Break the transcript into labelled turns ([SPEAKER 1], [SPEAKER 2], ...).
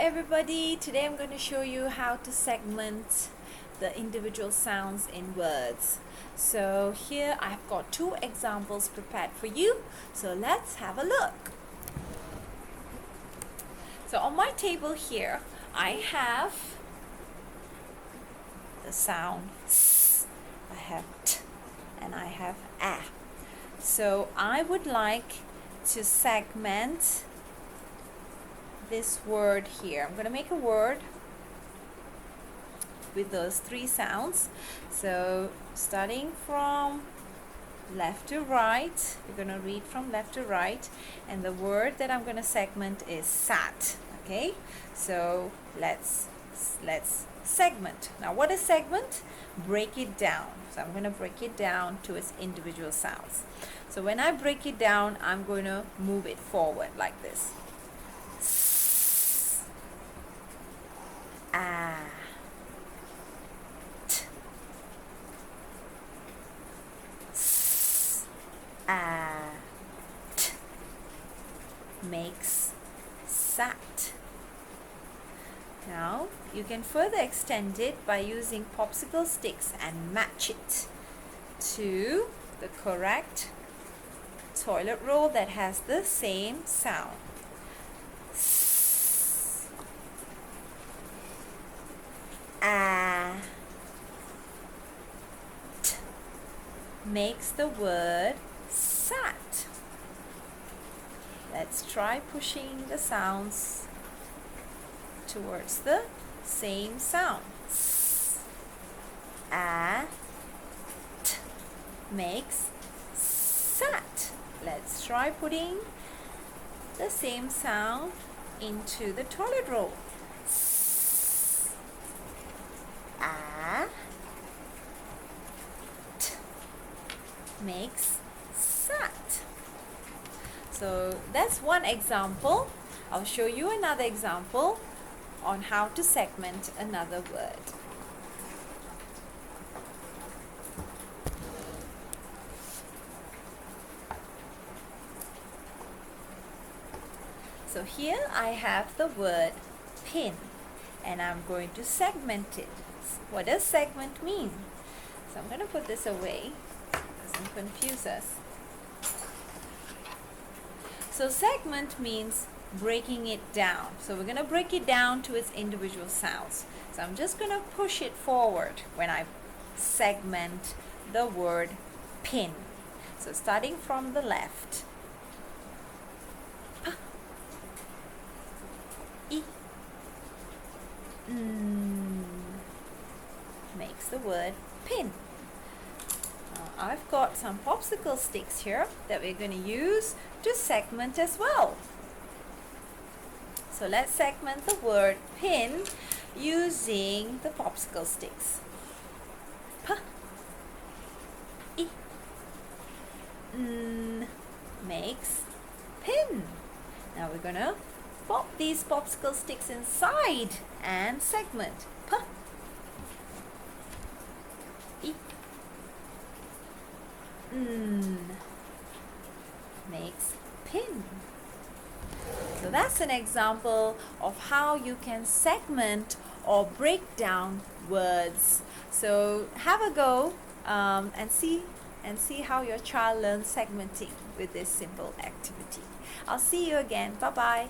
[SPEAKER 1] everybody, today I'm going to show you how to segment the individual sounds in words. So here I've got two examples prepared for you, so let's have a look. So on my table here I have the sound S, I have T, and I have A. So I would like to segment this word here. I'm going to make a word with those three sounds. So starting from left to right, we're going to read from left to right, and the word that I'm going to segment is sat. Okay, so let's segment. Now what is segment? Break it down. So I'm going to break it down to its individual sounds. So when I break it down, I'm going to move it forward like this. T makes sat. Now you can further extend it by using popsicle sticks and match it to the correct toilet roll that has the same sound. T makes the word sat. Let's try pushing the sounds towards the same sound. T makes sat. Let's try putting the same sound into the toilet roll. T makes sat. So that's one example. I'll show you another example on how to segment another word. So here I have the word pin, and I'm going to segment it. What does segment mean? So I'm going to put this away. It doesn't confuse us. So segment means breaking it down. So we're going to break it down to its individual sounds. So I'm just going to push it forward when I segment the word pin. So starting from the left. P, I, N makes the word pin. I've got some popsicle sticks here that we're going to use to segment as well. So let's segment the word pin using the popsicle sticks. P, I, N makes pin. Now we're going to pop these popsicle sticks inside and segment. P, I, N makes pin. So that's an example of how you can segment or break down words. So have a go and see how your child learns segmenting with this simple activity. I'll see you again. Bye bye.